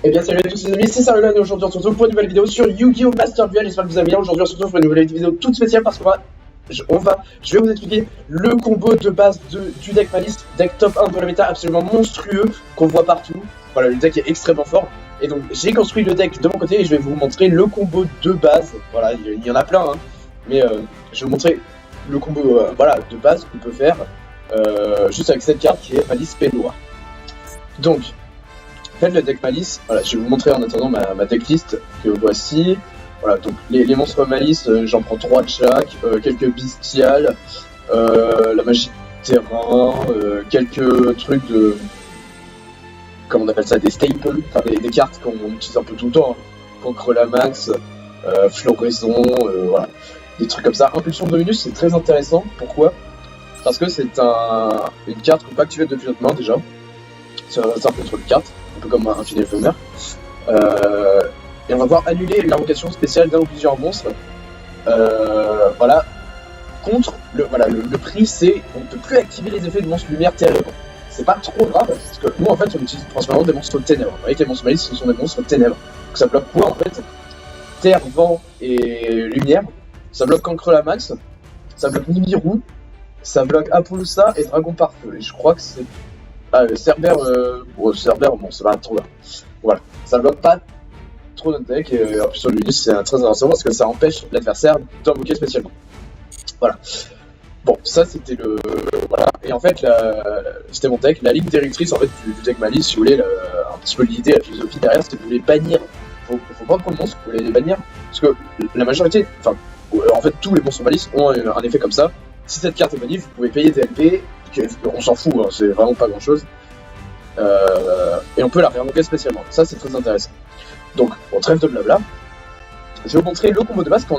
Eh bien salut à tous les amis, c'est Sarulan et aujourd'hui on se retrouve pour une nouvelle vidéo sur Yu-Gi-Oh! Master Duel. J'espère que vous allez bien. Aujourd'hui on se retrouve pour une nouvelle vidéo toute spéciale parce je vais vous expliquer le combo de base du deck Malice, deck top 1 de la méta absolument monstrueux qu'on voit partout. Voilà, le deck est extrêmement fort. Et donc j'ai construit le deck de mon côté et je vais vous montrer le combo de base. Voilà, il y en a plein, hein. Mais je vais vous montrer le combo voilà, de base qu'on peut faire juste avec cette carte qui est Malice Peignoir. Donc, faites le deck Malice, voilà, je vais vous montrer en attendant ma decklist que voici. Voilà, donc les monstres Malice, j'en prends 3 de chaque, quelques bestiales, la magie de terrain, quelques trucs de... Comment on appelle ça, des staples, enfin des cartes qu'on utilise un peu tout le temps, hein. Cancre la max, floraison, voilà, des trucs comme ça. Impulsion de Dominus, c'est très intéressant, pourquoi? Parce que c'est une carte qu'on peut activer depuis notre main déjà, c'est un peu trop de cartes, un peu comme un filet éphémère. Et on va pouvoir annuler l'invocation spéciale d'un ou plusieurs monstres. Voilà. Contre, le prix c'est on ne peut plus activer les effets de monstres lumière terre. C'est pas trop grave, parce que nous en fait on utilise principalement des monstres de ténèbres. Vous voyez que les monstres Malice ce sont des monstres de ténèbres. Donc ça bloque quoi en fait? Terre, vent et lumière. Ça bloque Cancre la max, ça bloque Nibiru, ça bloque Apollousa et Dragon par feu. Et je crois que c'est... Cerber, bon c'est pas trop grave. Voilà, ça bloque pas trop notre deck et en plus sur l'Unis c'est très intéressant parce que ça empêche l'adversaire d'invoquer spécialement. Voilà. Bon, ça c'était le... Voilà, et en fait c'était mon deck, la ligne directrice en fait du deck Malice, si vous voulez, un petit peu l'idée, la philosophie derrière, c'était que vous voulez bannir vos propres monstres, vous voulez les bannir, parce que la majorité, enfin, en fait tous les monstres Malice ont un effet comme ça. Si cette carte est bannie, vous pouvez payer des LP, on s'en fout, hein, c'est vraiment pas grand chose. Et on peut la réinvoquer spécialement, ça c'est très intéressant. Donc, on trêve de blabla. Je vais vous montrer le combo de base quand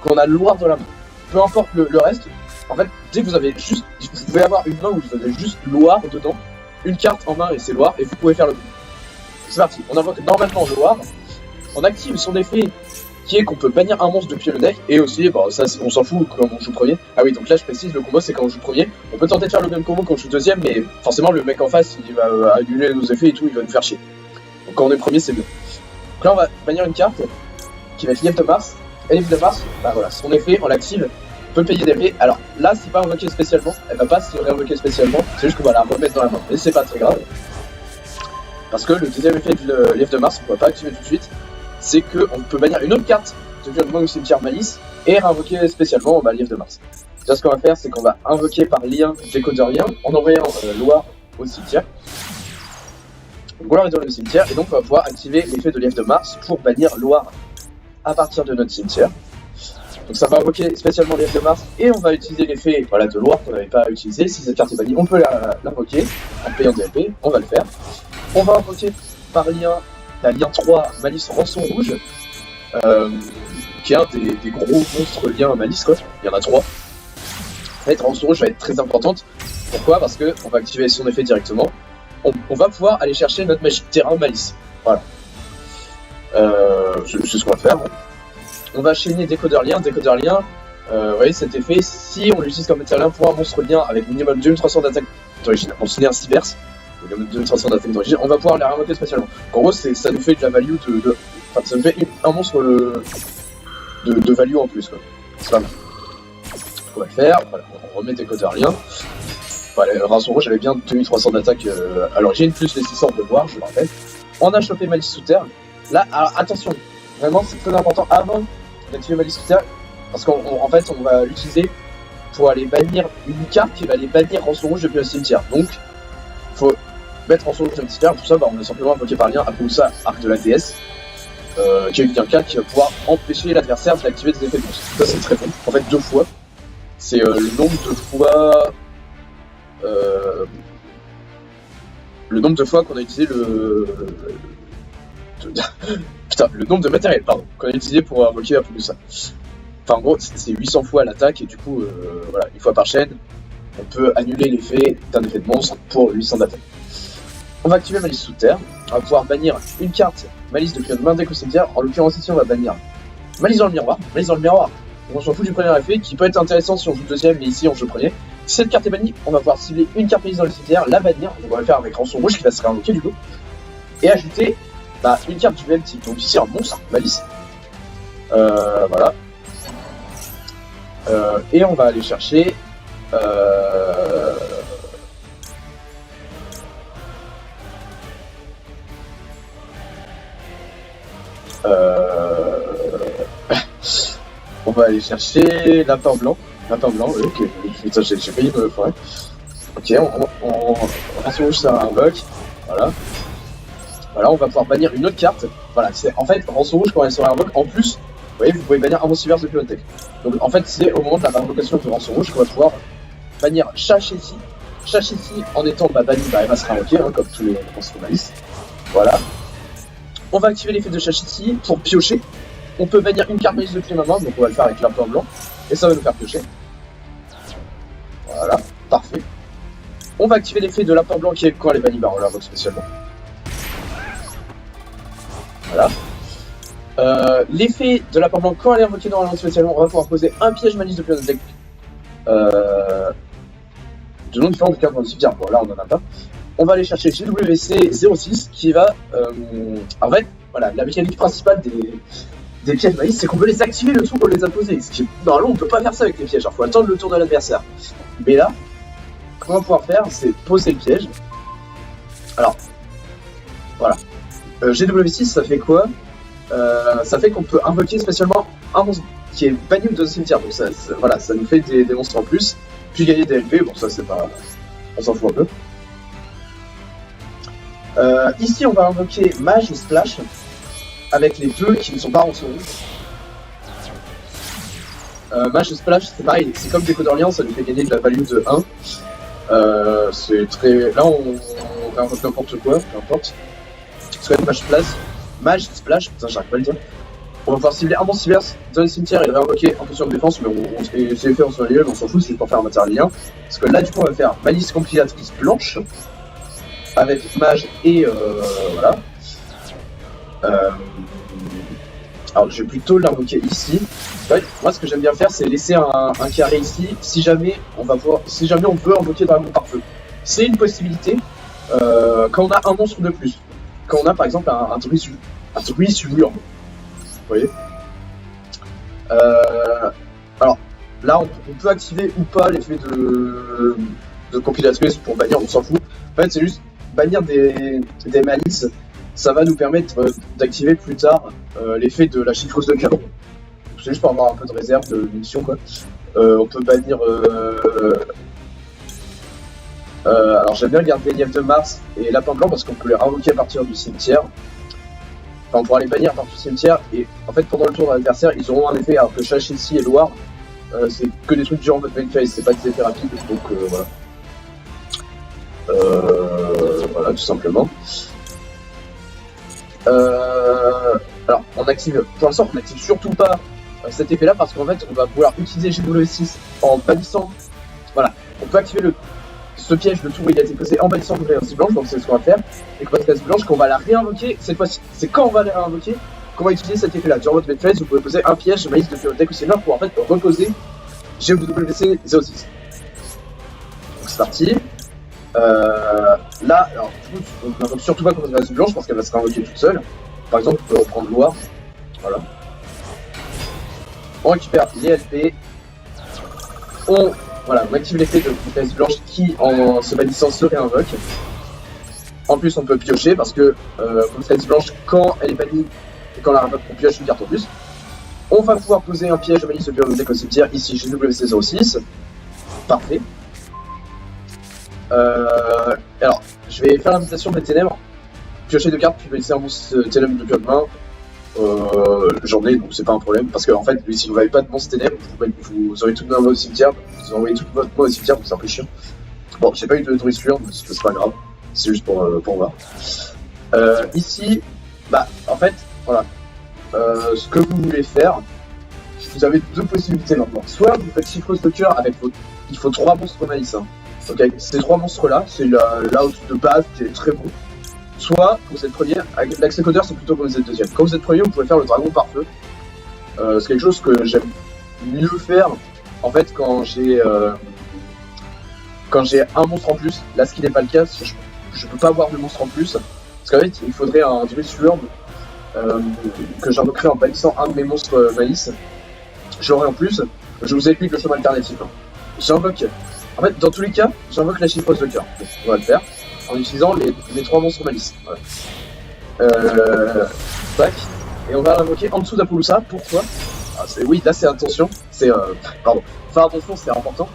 on a le Loir dans la main. Peu importe le reste, en fait, dès que vous avez juste... Vous pouvez avoir une main où vous avez juste Loir dedans, une carte en main et c'est Loir, et vous pouvez faire le combo. C'est parti, on invoque normalement Loir, on active son effet qui est qu'on peut bannir un monstre depuis le deck, et aussi, bon, ça on s'en fout quand on joue premier. Ah oui, donc là je précise, le combo c'est quand on joue premier. On peut tenter de faire le même combo quand on joue deuxième, mais forcément le mec en face il va annuler nos effets et tout, il va nous faire chier. Donc quand on est premier c'est mieux. Donc là on va bannir une carte qui va être Lièvre de Mars, et Lièvre de Mars, bah voilà, son effet on l'active, on peut payer des LP. Alors là c'est pas invoqué spécialement, elle va pas se réinvoquer spécialement, c'est juste qu'on va la remettre dans la main, mais c'est pas très grave. Parce que le deuxième effet de Lièvre de Mars, on va pas activer tout de suite, c'est qu'on peut bannir une autre carte depuis notre main au cimetière Malice et réinvoquer spécialement Lièvre de Mars. Là ce qu'on va faire c'est qu'on va invoquer par lien décodeur lien en envoyant Loir au cimetière. Donc Loir est dans le cimetière et donc on va pouvoir activer l'effet de Lièvre de Mars pour bannir Loir à partir de notre cimetière. Donc ça va invoquer spécialement Lièvre de Mars et on va utiliser l'effet voilà, de Loir qu'on n'avait pas utilisé. Si cette carte est bannie, on peut l'invoquer en payant des LP, on va le faire. On va invoquer par lien la lien 3 Malice Rançon Rouge, qui est un des gros monstres liens à Malice, quoi. Il y en a 3. En fait, Rançon Rouge va être très importante. Pourquoi? Parce qu'on va activer son effet directement. On va pouvoir aller chercher notre magie de terrain Malice. Voilà. C'est ce qu'on va faire. On va chaîner décodeur lien. Décodeur lien, vous voyez cet effet, si on l'utilise comme matériel pour un monstre lien avec minimum 2300 d'attaque d'origine, on se lien Cyberse, minimum 2300 d'attaque d'origine, on va pouvoir les réinvoquer spécialement. En gros, ça nous fait de la value enfin, ça nous fait un monstre de value en plus, quoi. C'est pas mal. On va le faire, voilà, on remet décodeur lien. Voilà, Rançon Rouge avait bien 2300 d'attaque à l'origine, plus les 600 de boire, je le rappelle. On a chopé Malice sous terre. Là, alors attention, vraiment c'est très important avant d'activer Malice sous terre, parce qu'en fait on va l'utiliser pour aller bannir une carte qui va aller bannir Rançon Rouge depuis le cimetière. Donc, faut mettre Rançon Rouge dans le cimetière, pour ça bah, on a simplement invoqué par lien Apollousa, arc de la déesse, qui est une carte qui va pouvoir empêcher l'adversaire d'activer des effets de monstre. Ça c'est très bon, en fait 2 fois. C'est le nombre de fois... le nombre de fois qu'on a utilisé putain, le nombre de matériel, pardon, qu'on a utilisé pour invoquer Apollousa. Enfin, en gros, c'est 800 fois l'attaque, et du coup, voilà, une fois par chaîne, on peut annuler l'effet d'un effet de monstre pour 800 d'attaque. On va activer Malice sous terre, on va pouvoir bannir une carte Malice depuis notre main deck au cimetière. En l'occurrence, ici, on va bannir Malice dans le miroir. Malice dans le miroir, on s'en fout du premier effet, qui peut être intéressant si on joue deuxième, mais ici, on joue premier. Si cette carte est bannie, on va pouvoir cibler une carte Malice dans le cimetière, la bannir, on va le faire avec Rançon Rouge qui va se réinvoquer du coup, et ajouter bah, une carte du même type, donc ici un monstre, Malice. Voilà. Et on va aller chercher on va aller chercher lapin blanc. Lapin blanc, oui, ok. Putain, j'ai failli me foirer. Ok, rançon rouge, ça invoque. Voilà. Voilà, on va pouvoir bannir une autre carte. Voilà, c'est en fait rançon rouge quand elle sera invoque. En plus, vous voyez, vous pouvez bannir un multiverse depuis votre deck. Donc en fait, c'est au moment de la invocation de rançon rouge qu'on va pouvoir bannir Chachessi. Chachessi, en étant banni, bah, elle va se réinvoquer, hein, comme tous les monstres Malice. Voilà. On va activer l'effet de Chachessi pour piocher. On peut bannir une carte Malice depuis ma main, donc on va le faire avec lapin blanc. Et ça va nous faire piocher. Voilà, parfait. On va activer l'effet de lapin blanc qui est quand elle est bannie, bah on l'invoque spécialement. Voilà. L'effet de lapin blanc quand elle est invoquée dans la lance spécialement, on va pouvoir poser un piège Malice depuis notre deck. De noms différents de cartes dans le cimetière. Bon, là on en a pas. On va aller chercher GWC06 qui va. En fait, voilà, la mécanique principale des pièges Malice, c'est qu'on peut les activer le tour qu'on les a posés. Ce qui, normalement, on peut pas faire ça avec les pièges. Il faut attendre le tour de l'adversaire. Mais là, ce qu'on va pouvoir faire, c'est poser le piège. Alors, voilà. GW6, ça fait quoi? Ça fait qu'on peut invoquer spécialement un monstre qui est banni de cimetière. Donc voilà, ça nous fait des monstres en plus. Puis gagner des LP, bon ça c'est pas... On s'en fout un peu. Ici on va invoquer Mage et Splash. Avec les deux qui ne sont pas en son rouge. Mage et Splash, c'est pareil, c'est comme Déco d'Orléans, ça nous fait gagner de la value de 1. C'est très... Là on invoque n'importe quoi, peu importe. Soit Mage Splash, putain j'arrive pas à le dire. On va pouvoir cibler un multiverse dans le cimetière et le réinvoquer en position de défense, mais c'est fait en son lieu, mais on s'en fout, c'est pour faire un matériel. Parce que là du coup on va faire Malice compilatrice blanche avec Mage et voilà. Alors je vais plutôt l'invoquer ici. Ouais, moi ce que j'aime bien faire c'est laisser un carré ici si jamais on veut invoquer Dragon par feu. C'est une possibilité quand on a un monstre de plus. Quand on a par exemple un druide sulfure. Vous voyez. Alors là on peut activer ou pas l'effet de compilatrice pour bannir, on s'en fout. En fait c'est juste bannir des malices. Ça va nous permettre d'activer plus tard l'effet de la chiffreuse de cadre. C'est juste pour avoir un peu de réserve de munitions quoi. On peut bannir... alors j'aime bien garder Lièvre de Mars et Lapin Blanc parce qu'on peut les invoquer à partir du cimetière. Enfin on pourra les bannir à partir du cimetière et en fait pendant le tour de l'adversaire ils auront un effet alors que Chachessi et Loire c'est que des trucs durant votre main phase, c'est pas des effets rapides donc voilà. Voilà tout simplement. Alors on active, pour l'instant on n'active surtout pas cet effet là parce qu'en fait on va pouvoir utiliser GW6 en bannissant, voilà, on peut activer ce piège de tour où il a été posé en bannissant votre classe blanche, donc c'est ce qu'on va faire, et que votre classe blanche qu'on va la réinvoquer, cette fois-ci, c'est quand on va la réinvoquer qu'on va utiliser cet effet là. Durant votre main phase vous pouvez poser un piège Malice depuis votre deck ou Silver pour en fait reposer GWC 06. Donc c'est parti. Là, alors du coup, on n'invoque surtout pas contre la classe blanche parce qu'elle va se réinvoquer toute seule. Par exemple, on peut reprendre Loire. Voilà. On récupère les LP. On active l'effet de classe blanche qui, en se bannissant, se réinvoque. En plus, on peut piocher parce que classe blanche, quand elle est bannie et quand on la réinvoque, on pioche une carte en plus. On va pouvoir poser un piège Malice depuis le deck au cimetière, ici GWC06. Parfait. Alors, je vais faire l'invitation des ténèbres. Piocher 2 cartes, puis laisser un monstre ténèbres depuis votre main. J'en ai, donc c'est pas un problème. Parce que, en fait, si vous n'avez pas de monstre ténèbres, vous aurez tout de main au cimetière. Vous envoyez toute votre main au cimetière, donc c'est un peu chiant. Bon, j'ai pas eu de druidure, mais c'est pas grave. C'est juste pour voir. Ici, bah, en fait, voilà. Ce que vous voulez faire, vous avez 2 possibilités maintenant. Soit vous faites chiffreuse de cœur avec votre. Il faut 3 monstres Malice. Hein. Ok, ces 3 monstres là, c'est l'out de base qui est très bon. Soit, quand vous êtes premier, avec l'accès-codeur c'est plutôt quand vous êtes deuxième. Quand vous êtes premier, vous pouvez faire le dragon par feu. C'est quelque chose que j'aime mieux faire, en fait, quand j'ai un monstre en plus. Là, ce qui n'est pas le cas, je peux pas avoir de monstre en plus. Parce qu'en fait, il faudrait un Druidwurm que j'invoquerai en bannissant un de mes monstres malice. J'aurai en plus, je vous explique le chemin alternatif. Hein. J'invoque, en fait, dans tous les cas, j'invoque la chiffreuse de cœur. On va le faire en utilisant les 3 monstres malice. Voilà. Tac. Et on va l'invoquer en dessous d'Apollousa. Pourquoi? Oui, là c'est attention. Pardon. Faire attention, c'est important.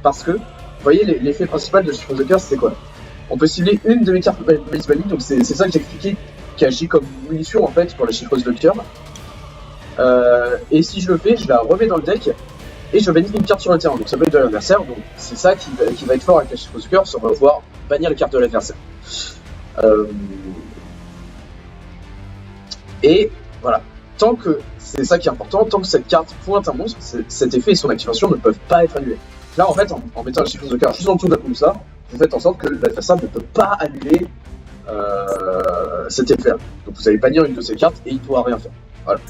Parce que, vous voyez, l'effet principal de chiffreuse de cœur, c'est quoi? On peut cibler une de mes cartes malice bannie, donc c'est ça que j'expliquais, qui agit comme munition en fait pour la chiffreuse de cœur. Et si je le fais, je la remets dans le deck et je bannis une carte sur le terrain. Donc ça peut être de l'adversaire. Donc c'est ça qui va être fort avec la chiffreuse de cœur, c'est qu'on va pouvoir bannir la carte de l'adversaire. Et voilà, tant que c'est ça qui est important, tant que cette carte pointe un monstre, cet effet et son activation ne peuvent pas être annulés. Là en fait, en mettant la chiffreuse de cœur juste en dessous de ça, vous faites en sorte que l'adversaire ne peut pas annuler cet effet-là. Donc vous allez bannir une de ces cartes et il ne pourra rien faire. Voilà.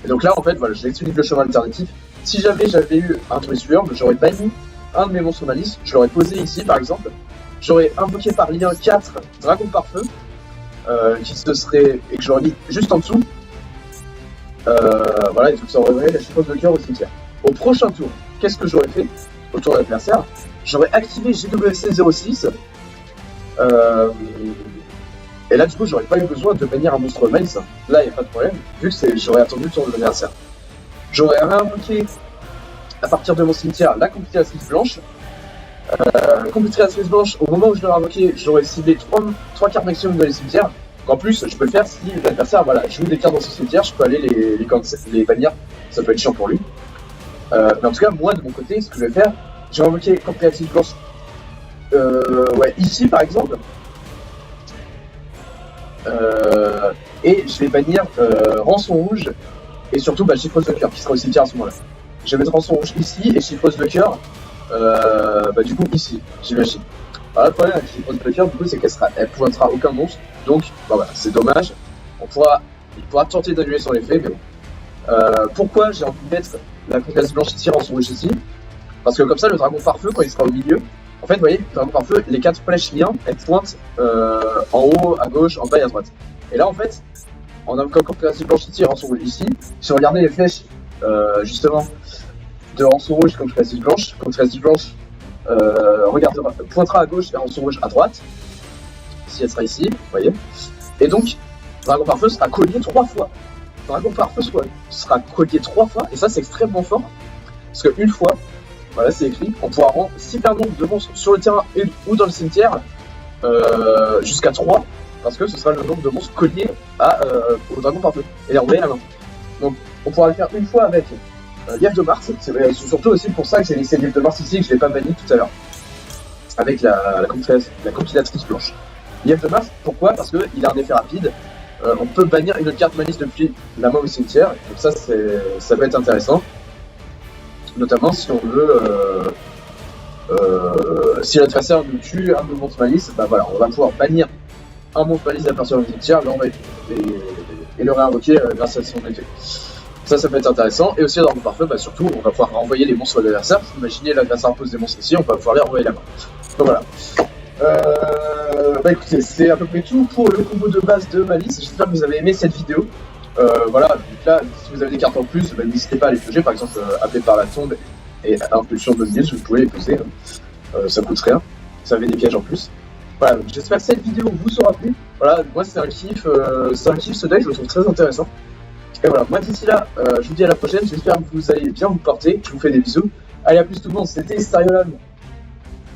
Et donc là en fait, voilà, je l'explique le chemin alternatif. Si j'avais eu un Druidwurm, j'aurais banni un de mes monstres malice, je l'aurais posé ici par exemple, j'aurais invoqué par lien 4 Dragon par feu, qui se serait, et que j'aurais mis juste en dessous, voilà, et donc ça aurait la chiffreuse de cœur au cimetière. Au prochain tour, qu'est-ce que j'aurais fait au tour de l'adversaire? J'aurais activé GWC 06, et là du coup j'aurais pas eu besoin de bannir un monstre malice. Là il n'y a pas de problème, vu que j'aurais attendu le tour de l'adversaire. J'aurais réinvoqué à partir de mon cimetière la compilatrice blanche. Compilatrice blanche, au moment où je l'aurais invoqué, j'aurais ciblé 3 cartes maximum dans les cimetières. En plus, je peux le faire si l'adversaire joue des cartes dans son cimetière, je peux aller les bannir, ça peut être chiant pour lui. Mais en tout cas, moi de mon côté, ce que je vais faire, j'ai invoqué compilatrice blanche ici par exemple. Et je vais bannir rançon rouge et surtout chiffreuse de cœur qui sera au cimetière à ce moment-là. Je vais mettre rançon rouge ici et chiffreuse de cœur du coup ici, j'imagine. Alors le problème avec chiffreuse de cœur du coup c'est qu'elle pointera aucun monstre, donc voilà, c'est dommage. Il pourra tenter d'annuler son effet, mais bon. Pourquoi j'ai envie de mettre la compilatrice blanche ici, rançon rouge ici? Parce que comme ça le dragon par feu quand il sera au milieu, en fait vous voyez, le dragon par feu, les 4 flèches liens, elles pointent en haut, à gauche, en bas et à droite. Et là en fait, en invoquant compilatrice blanche ici, rançon rouge ici, si on regardait les flèches justement de rançon rouge comme compilatrice blanche pointera à gauche et rançon rouge à droite, si elle sera ici, vous voyez. Et donc, dragon par feu sera collié 3 fois. Dragon par feu sera collié 3 fois, et ça c'est extrêmement fort, parce qu'une fois, voilà c'est écrit, on pourra rendre super nombre de monstres sur le terrain ou dans le cimetière, jusqu'à 3, parce que ce sera le nombre de monstres colliés au dragon par feu, et les envoyer à la main. Donc on pourra le faire une fois avec Lièvre de Mars, c'est surtout aussi pour ça que j'ai laissé Lièvre de Mars ici et que je l'ai pas banni tout à l'heure, avec la compilatrice blanche. Lièvre de Mars, pourquoi? Parce qu'il a un effet rapide, on peut bannir une autre carte malice depuis la main au cimetière, donc ça peut être intéressant, notamment si on veut, si l'adversaire nous tue un de nos monstres malice, voilà, on va pouvoir bannir un monstre malice à partir du cimetière, et le réinvoquer grâce à son effet. Ça peut être intéressant, et aussi dans le pare-feu, surtout on va pouvoir renvoyer les monstres à l'adversaire. Imaginez l'adversaire pose des monstres ici, on va pouvoir les renvoyer la main. Donc voilà. Écoutez, c'est à peu près tout pour le combo de base de Malice. J'espère que vous avez aimé cette vidéo. Voilà, donc là, si vous avez des cartes en plus, n'hésitez pas à les piocher. Par exemple, appelé par la tombe et impulsion de guilde, vous pouvez les poser. Ça coûte rien. Vous avez des pièges en plus. Voilà, j'espère que cette vidéo vous aura plu. Voilà, moi c'est un kiff ce deck, je le trouve très intéressant. Et voilà, moi d'ici là, je vous dis à la prochaine, j'espère que vous allez bien vous porter, je vous fais des bisous. Allez, à plus tout le monde, c'était Stariolan.